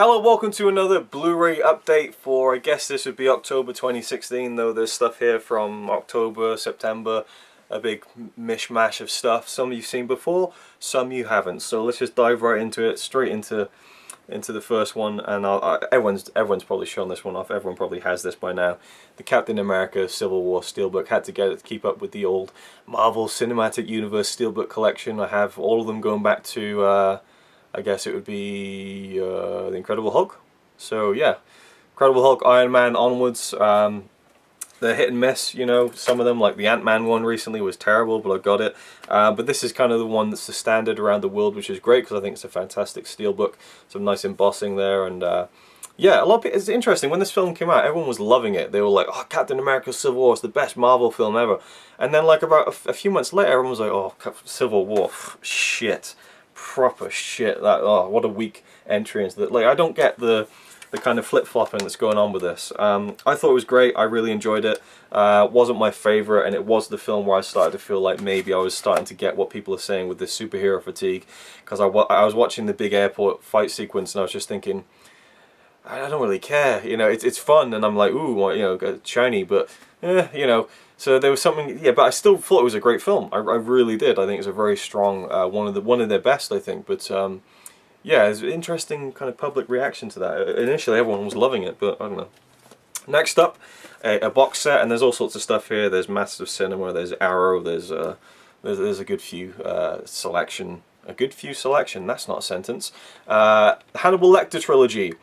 Hello, welcome to another Blu-ray update for, I guess this would be October 2016, though there's stuff here from October, September, a big mishmash of stuff. Some you've seen before, some you haven't. So let's just dive right into it, straight into the first one, and everyone's probably shown this one off, everyone probably has this by now. The Captain America Civil War Steelbook. Had to get it to keep up with the old Marvel Cinematic Universe Steelbook collection. I have all of them going back to, I guess it would be the Incredible Hulk. So yeah, Incredible Hulk, Iron Man onwards. They're hit and miss, you know. Some of them, like the Ant-Man one recently, was terrible, but I got it. But this is kind of the one that's the standard around the world, which is great because I think it's a fantastic steelbook. Some nice embossing there, and yeah, a lot of people, it's interesting. When this film came out, everyone was loving it. They were like, "Oh, Captain America: Civil War is the best Marvel film ever." And then, like about a few months later, everyone was like, "Oh, Civil War, shit, proper shit. That what a weak entry into that." Like, I don't get the kind of flip-flopping that's going on with this. I thought it was great. I really enjoyed it. Wasn't my favourite, and it was the film where I started to feel like maybe I was starting to get what people are saying with this superhero fatigue, because I was watching the big airport fight sequence and I was just thinking, I don't really care. You know, it's fun, and I'm like, ooh, you know, shiny, but you know. So there was something, yeah, but I still thought it was a great film. I really did. I think it's a very strong, one of their best, I think. But yeah, it's an interesting kind of public reaction to that. Initially, everyone was loving it, but I don't know. Next up, a box set, and there's all sorts of stuff here. There's Masters of Cinema, there's Arrow, there's a good few selection. A good few selection. That's not a sentence. Hannibal Lecter trilogy.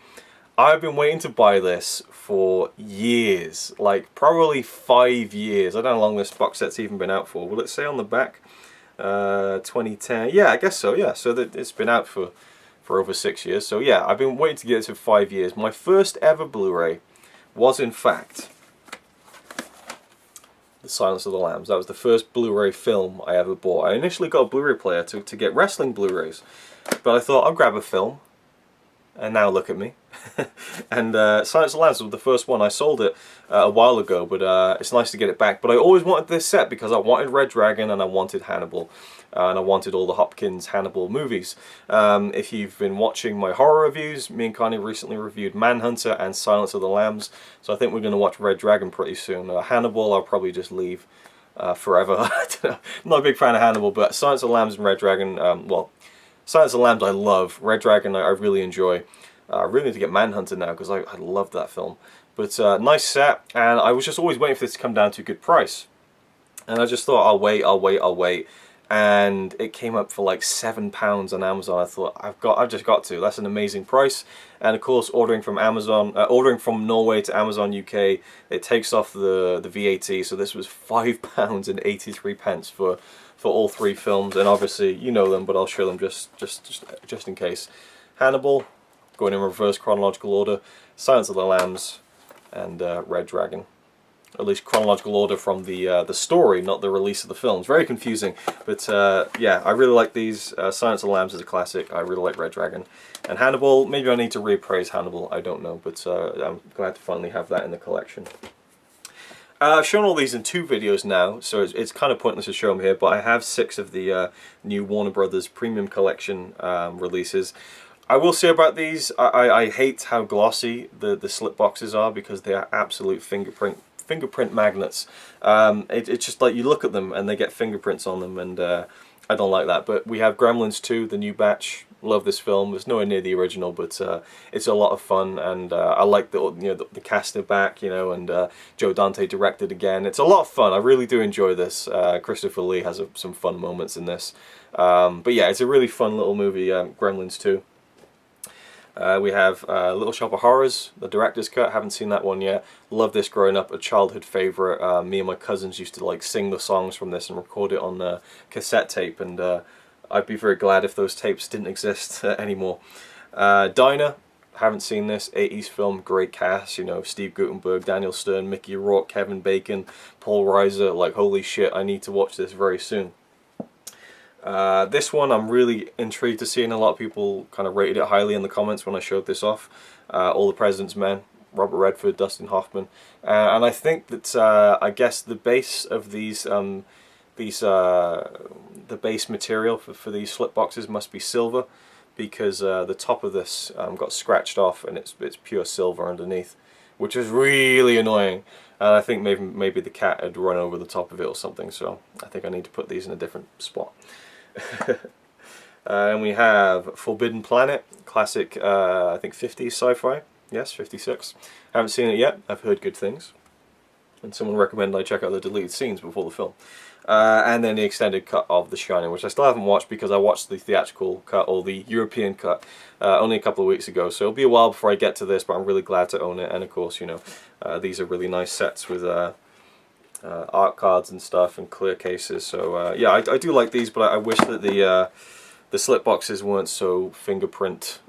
I've been waiting to buy this for years, like probably 5 years. I don't know how long this box set's even been out for. Will it say on the back? 2010. Yeah, I guess so. Yeah, so it's been out for over 6 years. So yeah, I've been waiting to get this for 5 years. My first ever Blu-ray was in fact The Silence of the Lambs. That was the first Blu-ray film I ever bought. I initially got a Blu-ray player to get wrestling Blu-rays, but I thought I'll grab a film. And now look at me. And Silence of the Lambs was the first one. I sold it a while ago, but it's nice to get it back. But I always wanted this set because I wanted Red Dragon and I wanted Hannibal. And I wanted all the Hopkins Hannibal movies. If you've been watching my horror reviews, me and Connie recently reviewed Manhunter and Silence of the Lambs. So I think we're going to watch Red Dragon pretty soon. Hannibal I'll probably just leave forever. I don't know. I'm not a big fan of Hannibal, but Silence of the Lambs and Red Dragon, well, Silence of the Lambs I love. Red Dragon I really enjoy. I really need to get Manhunter now because I love that film. But nice set, and I was just always waiting for this to come down to a good price. And I just thought, I'll wait. And it came up for like £7 on Amazon. I thought, I've just got to. That's an amazing price. And of course, ordering from Amazon, ordering from Norway to Amazon UK, it takes off the VAT. So this was £5.83 for all three films. And obviously, you know them, but I'll show them just in case. Hannibal, going in reverse chronological order, Silence of the Lambs, and Red Dragon. At least chronological order from the story, not the release of the films. Very confusing, but yeah, I really like these. Silence of the Lambs is a classic. I really like Red Dragon. And Hannibal, maybe I need to reappraise Hannibal, I don't know, but I'm glad to finally have that in the collection. I've shown all these in 2 videos now, so it's kind of pointless to show them here, but I have 6 of the new Warner Brothers Premium Collection releases. I will say about these, I hate how glossy the slip boxes are because they are absolute fingerprint magnets. It's just like you look at them and they get fingerprints on them, and I don't like that. But we have Gremlins 2, the new batch. Love this film. It's nowhere near the original, but it's a lot of fun, and I like the cast are back, you know, and Joe Dante directed again. It's a lot of fun. I really do enjoy this. Christopher Lee has some fun moments in this. But yeah, it's a really fun little movie, Gremlins 2. We have Little Shop of Horrors, the director's cut. Haven't seen that one yet. Love this growing up, a childhood favorite. Me and my cousins used to like sing the songs from this and record it on cassette tape, and I'd be very glad if those tapes didn't exist anymore. Diner, haven't seen this. 80s film, great cast. You know, Steve Guttenberg, Daniel Stern, Mickey Rourke, Kevin Bacon, Paul Reiser. Like, holy shit, I need to watch this very soon. This one I'm really intrigued to see, and a lot of people kind of rated it highly in the comments when I showed this off. All the President's Men, Robert Redford, Dustin Hoffman, and I think that I guess the base of the base material for these slip boxes must be silver, because the top of this got scratched off and it's pure silver underneath, which is really annoying. And I think maybe the cat had run over the top of it or something, so I think I need to put these in a different spot. And we have Forbidden Planet, classic, I think 50s sci-fi. Yes, 56. I haven't seen it yet. I've heard good things. And someone recommended I check out the deleted scenes before the film. And then the extended cut of The Shining, which I still haven't watched because I watched the theatrical cut, or the European cut, only a couple of weeks ago. So it'll be a while before I get to this, but I'm really glad to own it. And of course, you know, these are really nice sets with art cards and stuff and clear cases. So yeah, I do like these, but I wish that the slip boxes weren't so fingerprint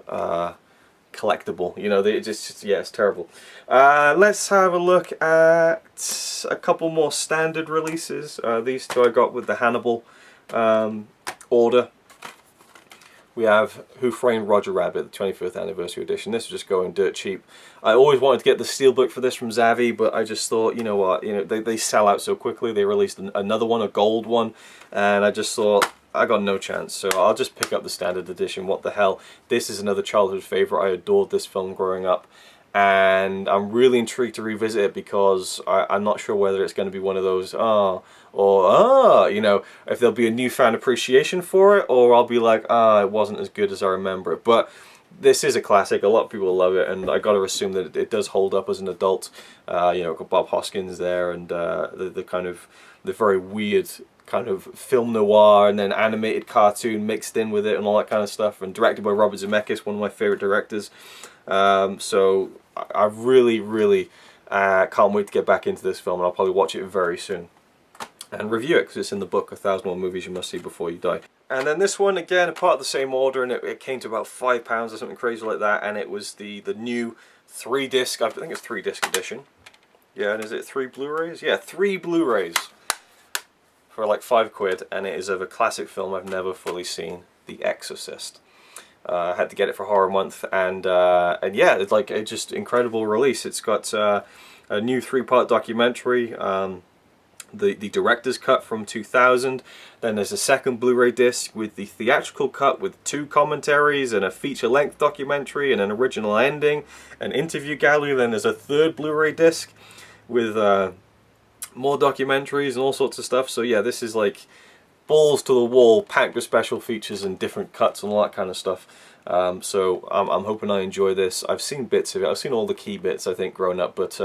collectible. You know, they just yeah, it's terrible. Let's have a look at a couple more standard releases. These two I got with the Hannibal order. We have Who Framed Roger Rabbit, the 25th anniversary edition. This was just going dirt cheap. I always wanted to get the steelbook for this from Zavvi, but I just thought, you know what, you know, they sell out so quickly. They released another one, a gold one, and I just thought, I got no chance, so I'll just pick up the standard edition. What the hell? This is another childhood favorite. I adored this film growing up, and I'm really intrigued to revisit it because I'm not sure whether it's going to be one of those, you know, if there'll be a newfound appreciation for it, or I'll be like, it wasn't as good as I remember it. But this is a classic. A lot of people love it, and I got to assume that it does hold up as an adult. You know, got Bob Hoskins there, and the kind of the very weird kind of film noir and then animated cartoon mixed in with it and all that kind of stuff, and directed by Robert Zemeckis, one of my favorite directors. So I really can't wait to get back into this film, and I'll probably watch it very soon and review it because it's in the book, 1,001 Movies You Must See Before You Die. And then this one, again, a part of the same order, and it came to about £5 or something crazy like that, and it was the new 3-disc, I think it's 3-disc edition. Yeah, and is it 3 Blu-rays? Yeah, 3 Blu-rays for like £5, and it is of a classic film I've never fully seen, The Exorcist. I had to get it for Horror Month, and yeah, it's like a just incredible release. It's got a new 3-part documentary, the director's cut from 2000. Then there's a second Blu-ray disc with the theatrical cut with 2 commentaries and a feature-length documentary and an original ending, an interview gallery. Then there's a 3rd Blu-ray disc with more documentaries and all sorts of stuff. So yeah, this is like balls to the wall, packed with special features and different cuts and all that kind of stuff. So I'm hoping I enjoy this. I've seen bits of it. I've seen all the key bits, I think, growing up, but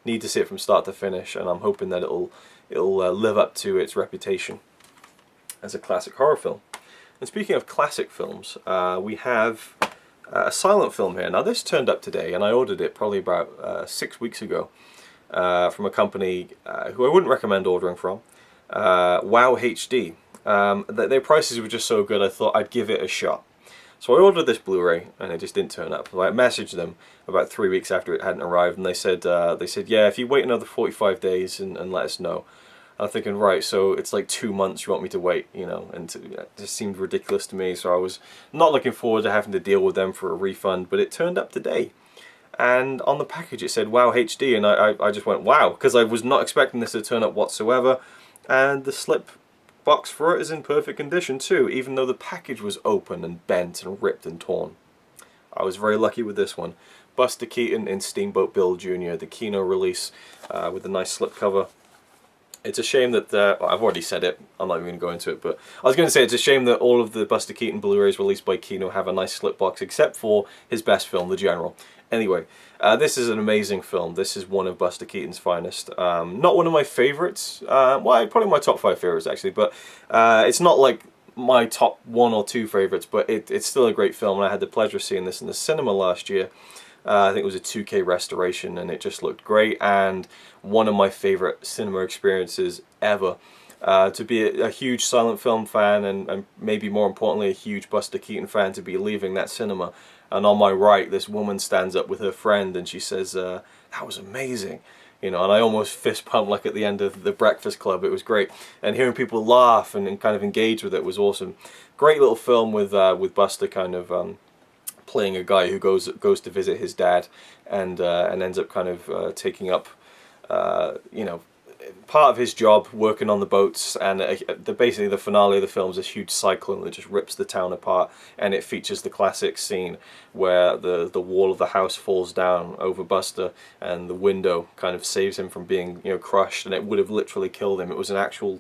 need to see it from start to finish, and I'm hoping that it'll live up to its reputation as a classic horror film. And speaking of classic films, we have a silent film here. Now this turned up today, and I ordered it probably about 6 weeks ago from a company who I wouldn't recommend ordering from, Wow HD. Their prices were just so good I thought I'd give it a shot. So I ordered this Blu-ray and it just didn't turn up. So I messaged them about 3 weeks after it hadn't arrived, and they said yeah, if you wait another 45 days and let us know. I'm thinking, right, so it's like 2 months you want me to wait, you know, and it just seemed ridiculous to me. So I was not looking forward to having to deal with them for a refund, but it turned up today. And on the package it said Wow HD, and I just went wow, because I was not expecting this to turn up whatsoever. And the slip box for it is in perfect condition too, even though the package was open and bent and ripped and torn. I was very lucky with this one. Buster Keaton in Steamboat Bill Jr., the Kino release with a nice slip cover. It's a shame that, well, I've already said it, I'm not even going to go into it, but I was going to say it's a shame that all of the Buster Keaton Blu-rays released by Kino have a nice slip box, except for his best film, The General. Anyway, this is an amazing film. This is one of Buster Keaton's finest. Not one of my favourites, well, probably my top 5 favourites actually, but it's not like my top 1 or 2 favourites, but it's still a great film, and I had the pleasure of seeing this in the cinema last year. I think it was a 2K restoration, and it just looked great, and one of my favourite cinema experiences ever. To be a huge silent film fan, and maybe more importantly a huge Buster Keaton fan, to be leaving that cinema, and on my right this woman stands up with her friend and she says, that was amazing. You know, and I almost fist pumped like at the end of The Breakfast Club. It was great, and hearing people laugh and kind of engage with it was awesome. Great little film with Buster kind of playing a guy who goes to visit his dad and ends up kind of taking up, you know, part of his job working on the boats, and basically the finale of the film is this huge cyclone that just rips the town apart, and it features the classic scene where the wall of the house falls down over Buster, and the window kind of saves him from being, you know, crushed, and it would have literally killed him. It was an actual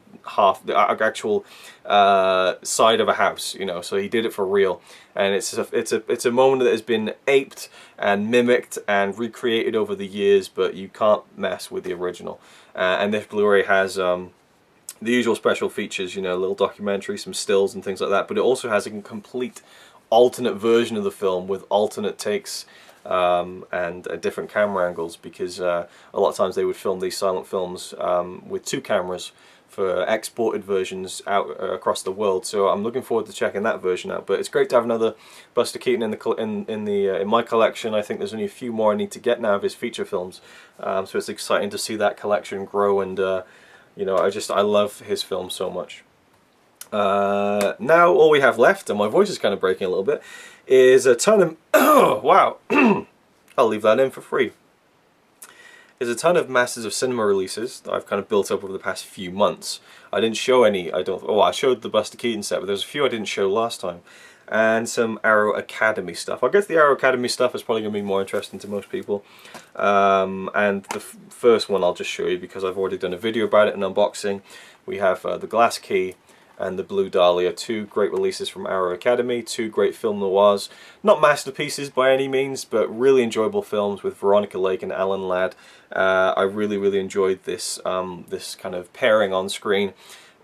side of a house, you know, so he did it for real. And it's a moment that has been aped and mimicked and recreated over the years, but you can't mess with the original. And this Blu-ray has the usual special features, you know, a little documentary, some stills and things like that, but it also has a complete alternate version of the film with alternate takes and different camera angles, because a lot of times they would film these silent films with two cameras for exported versions out across the world. So I'm looking forward to checking that version out. But it's great to have another Buster Keaton in my collection. I think there's only a few more I need to get now of his feature films. So it's exciting to see that collection grow, and you know, I love his films so much. Now all we have left, and my voice is kind of breaking a little bit, is a ton of oh wow, I'll leave that in for free. There's a ton of Masters of Cinema releases that I've kind of built up over the past few months. I didn't show any, I showed the Buster Keaton set, but there's a few I didn't show last time. And some Arrow Academy stuff. I guess the Arrow Academy stuff is probably going to be more interesting to most people. And the first one I'll just show you because I've already done a video about it, an unboxing. We have the Glass Key and the Blue Dahlia, two great releases from Arrow Academy, two great film noirs. Not masterpieces by any means, but really enjoyable films with Veronica Lake and Alan Ladd. I really enjoyed this this kind of pairing on screen.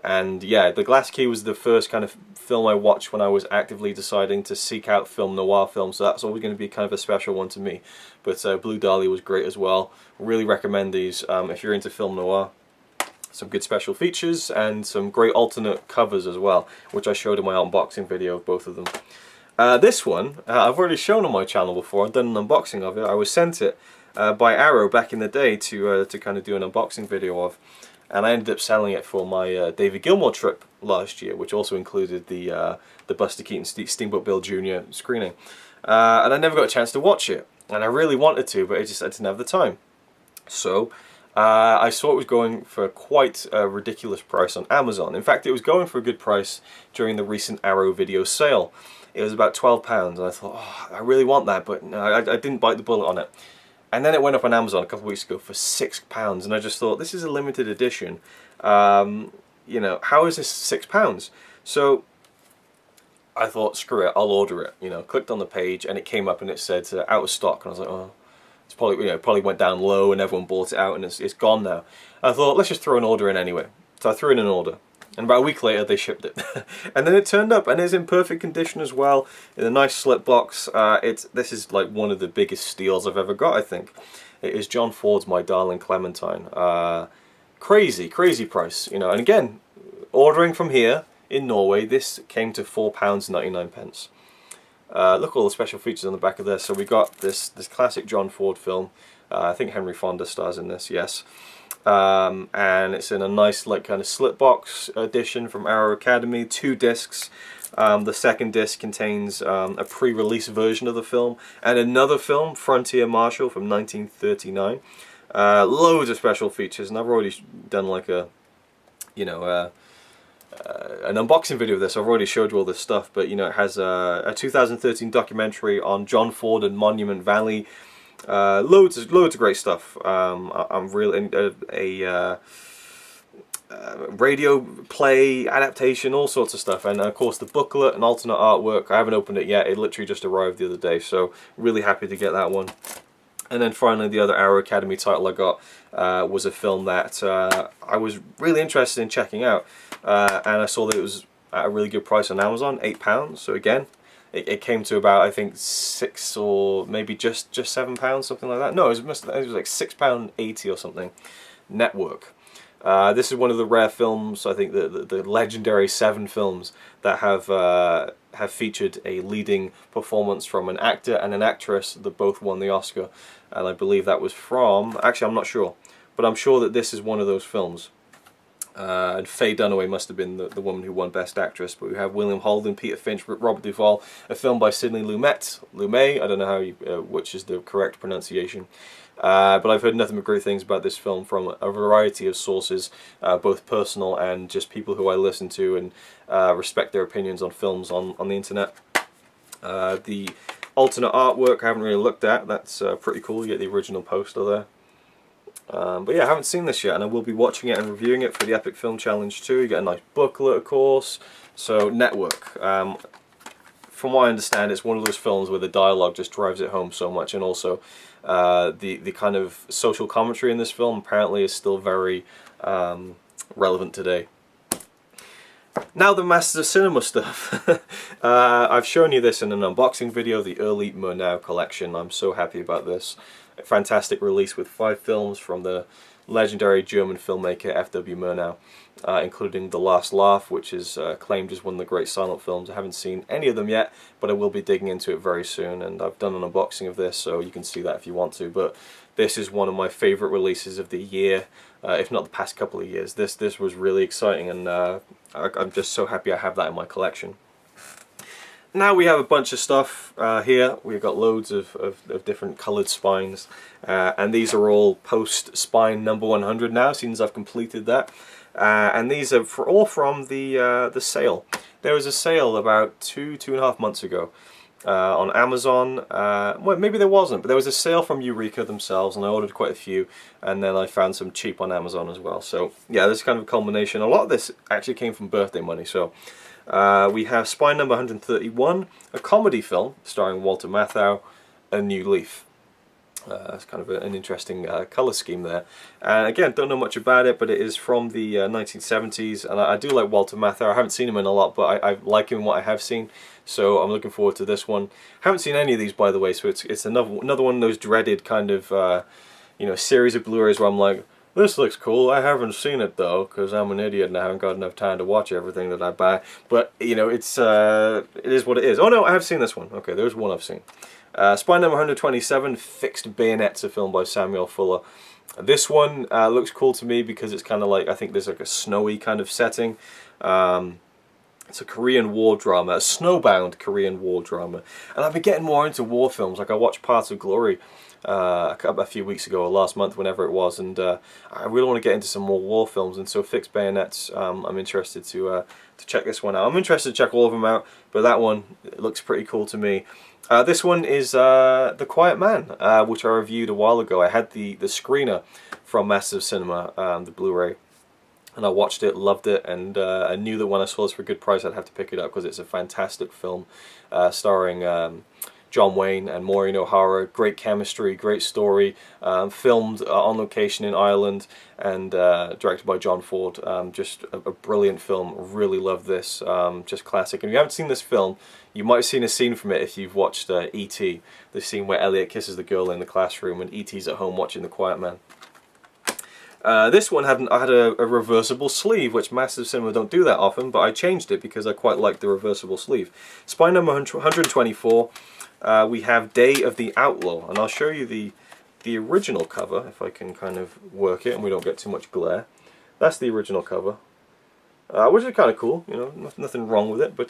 And yeah, the Glass Key was the first kind of film I watched when I was actively deciding to seek out film noir films, so that's always going to be kind of a special one to me. But Blue Dahlia was great as well. Really recommend these if you're into film noir. Some good special features and some great alternate covers as well, which I showed in my unboxing video of both of them. This one, I've already shown on my channel before. I've done an unboxing of it. I was sent it by Arrow back in the day to kind of do an unboxing video of, and I ended up selling it for my David Gilmour trip last year, which also included the Buster Keaton Steamboat Bill Jr. screening. And I never got a chance to watch it, and I really wanted to, but I didn't have the time. So I saw it was going for quite a ridiculous price on Amazon. In fact, it was going for a good price during the recent Arrow video sale. It was about £12, and I thought, oh, I really want that, but no, I didn't bite the bullet on it. And then it went up on Amazon a couple of weeks ago for £6, and I just thought, this is a limited edition. You know, how is this £6? So I thought, screw it, I'll order it. You know, clicked on the page, and it came up and it said out of stock, and I was like, oh. It's probably, you know, probably went down low and everyone bought it out and it's gone now. I thought, let's just throw an order in anyway. So I threw in an order, and about a week later they shipped it. And then it turned up, and it's in perfect condition as well, in a nice slip box. This is like one of the biggest steals I've ever got, I think. It is John Ford's My Darling Clementine. Crazy price, you know. And again, ordering from here in Norway, this came to £4.99. Look at all the special features on the back of this. So we got this classic John Ford film. I think Henry Fonda stars in this, yes. And it's in a nice like kind of slip box edition from Arrow Academy, 2 discs. The second disc contains a pre-release version of the film and another film, Frontier Marshal from 1939. Loads of special features, and I've already done like a, you know, an unboxing video of this. I've already showed you all this stuff, but you know, it has a 2013 documentary on John Ford and Monument Valley. Loads of great stuff. I'm really a radio play adaptation, all sorts of stuff, and of course the booklet and alternate artwork. I haven't opened it yet. It literally just arrived the other day, so really happy to get that one. And then finally, the other Arrow Academy title I got was a film that I was really interested in checking out, and I saw that it was at a really good price on Amazon, £8. So again, it came to about, I think, £6 or maybe just £7, something like that. No, it was like £6.80 or something. Network. This is one of the rare films, I think, the legendary 7 films that have featured a leading performance from an actor and an actress that both won the Oscar, and I believe that was from, actually I'm not sure, but I'm sure that this is one of those films. And Faye Dunaway must have been the woman who won Best Actress. But we have William Holden, Peter Finch, Robert Duvall, a film by Sidney Lumet, I don't know how which is the correct pronunciation. But I've heard nothing but great things about this film from a variety of sources, both personal and just people who I listen to and respect their opinions on films on the internet. The alternate artwork I haven't really looked at. That's pretty cool. You get the original poster there. But yeah, I haven't seen this yet, and I will be watching it and reviewing it for the Epic Film Challenge too. You get a nice booklet, of course. So, Network. From what I understand, it's one of those films where the dialogue just drives it home so much, and also the kind of social commentary in this film apparently is still very relevant today. Now the Masters of Cinema stuff. I've shown you this in an unboxing video, the early Murnau collection. I'm so happy about this. A fantastic release with 5 films from the legendary German filmmaker F.W. Murnau, including The Last Laugh, which is claimed as one of the great silent films. I haven't seen any of them yet, but I will be digging into it very soon, and I've done an unboxing of this, so you can see that if you want to. But this is one of my favourite releases of the year, if not the past couple of years. This was really exciting, and I'm just so happy I have that in my collection. Now we have a bunch of stuff here. We've got loads of different coloured spines, and these are all post spine number 100 now, since I've completed that. And these are all from the sale. There was a sale about 2.5 months ago on Amazon. Well, maybe there wasn't, but there was a sale from Eureka themselves, and I ordered quite a few, and then I found some cheap on Amazon as well. So yeah, this is kind of a culmination. A lot of this actually came from birthday money. So we have Spine number 131, a comedy film starring Walter Matthau, A New Leaf. It's kind of an interesting colour scheme there. And again, don't know much about it, but it is from the 1970s, and I do like Walter Matthau. I haven't seen him in a lot, but I like him in what I have seen, so I'm looking forward to this one. Haven't seen any of these, by the way, so it's another one of those dreaded kind of you know, series of Blu-rays where I'm like, this looks cool. I haven't seen it though, because I'm an idiot and I haven't got enough time to watch everything that I buy. But you know, it is what it is. Oh no, I have seen this one. Okay, there's one I've seen. Spine number 127, Fixed Bayonets, a film by Samuel Fuller. This one looks cool to me because it's kind of like, I think there's like a snowy kind of setting. It's a Korean war drama, a snowbound Korean war drama. And I've been getting more into war films. Like I watched Paths of Glory a few weeks ago, or last month, whenever it was, and I really want to get into some more war films, and so Fixed Bayonets, I'm interested to check this one out. I'm interested to check all of them out, but that one, it looks pretty cool to me. This one is The Quiet Man, which I reviewed a while ago. I had the screener from Masters of Cinema, the Blu-ray, and I watched it, loved it, and I knew that when I saw this for a good price I'd have to pick it up because it's a fantastic film starring John Wayne and Maureen O'Hara. Great chemistry, great story, filmed on location in Ireland, and directed by John Ford. Just a brilliant film. Really love this. Just classic. And if you haven't seen this film, you might have seen a scene from it if you've watched E.T. The scene where Elliot kisses the girl in the classroom and E.T.'s at home watching The Quiet Man. This one had a reversible sleeve, which Masters of Cinema don't do that often, but I changed it because I quite like the reversible sleeve. Spine number 124. We have Day of the Outlaw, and I'll show you the original cover, if I can kind of work it and we don't get too much glare. That's the original cover, which is kind of cool, you know, nothing wrong with it, but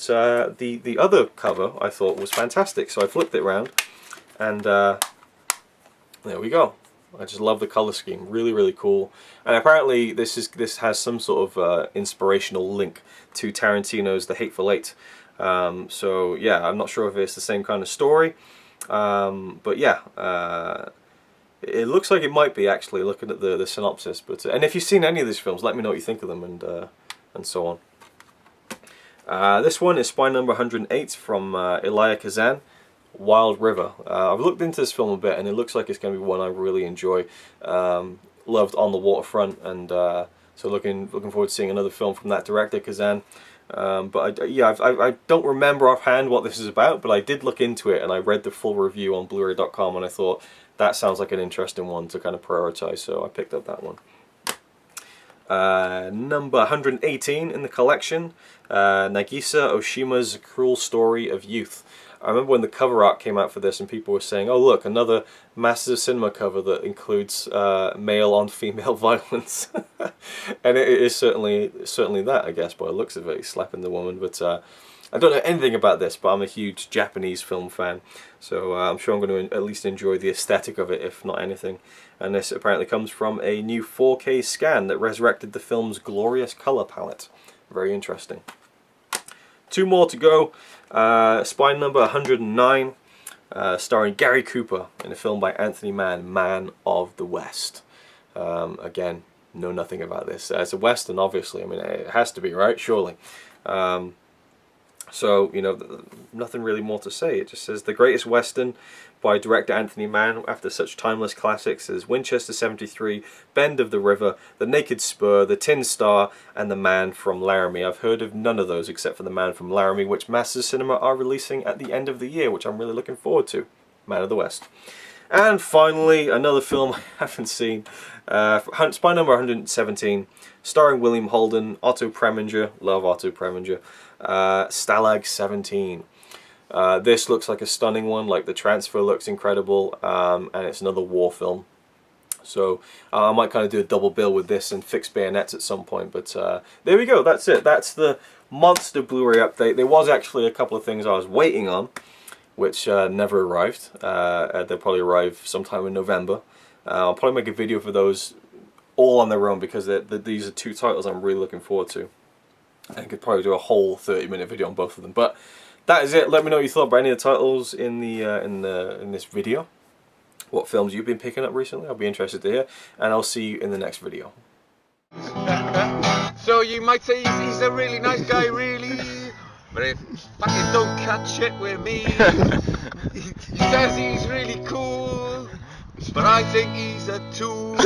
the other cover I thought was fantastic, so I flipped it around, and there we go. I just love the color scheme, really, really cool. And apparently this has some sort of inspirational link to Tarantino's The Hateful Eight. So yeah, I'm not sure if it's the same kind of story, but yeah, it looks like it might be, actually, looking at the synopsis. But and if you've seen any of these films, let me know what you think of them, and so on. This one is Spine number 108 from Elia Kazan, Wild River. I've looked into this film a bit, and it looks like it's going to be one I really enjoy. Loved On the Waterfront, and so looking forward to seeing another film from that director, Kazan. But I don't remember offhand what this is about, but I did look into it and I read the full review on Blu-ray.com, and I thought that sounds like an interesting one to kind of prioritize, so I picked up that one. Number 118 in the collection, Nagisa Oshima's Cruel Story of Youth. I remember when the cover art came out for this and people were saying, oh look, another Masters of Cinema cover that includes male on female violence. And it is certainly that, I guess, by the looks of it. He's slapping the woman, but I don't know anything about this, but I'm a huge Japanese film fan, so I'm sure I'm going to at least enjoy the aesthetic of it, if not anything. And this apparently comes from a new 4K scan that resurrected the film's glorious colour palette. Very interesting. 2 more to go. Spine number 109, starring Gary Cooper in a film by Anthony Mann, Man of the West. Again, know nothing about this. It's a Western, obviously. I mean, it has to be, right? Surely. So, you know, nothing really more to say. It just says, the greatest Western by director Anthony Mann after such timeless classics as Winchester 73, Bend of the River, The Naked Spur, The Tin Star, and The Man from Laramie. I've heard of none of those except for The Man from Laramie, which Masters Cinema are releasing at the end of the year, which I'm really looking forward to. Man of the West. And finally, another film I haven't seen, Spy number 117, starring William Holden, Otto Preminger, love Otto Preminger, Stalag 17. This looks like a stunning one, like the transfer looks incredible, and it's another war film. So I might kind of do a double bill with this and Fixed Bayonets at some point, but there we go, that's it. That's the monster Blu-ray update. There was actually a couple of things I was waiting on, which never arrived. They'll probably arrive sometime in November. I'll probably make a video for those all on their own, because these are 2 titles I'm really looking forward to. I could probably do a whole 30-minute video on both of them. But that is it. Let me know what you thought about any of the titles in this video. What films you've been picking up recently? I'll be interested to hear. And I'll see you in the next video. So you might say he's a really nice guy, really. But if fucking don't cut shit with me. He says he's really cool, but I think he's a tool.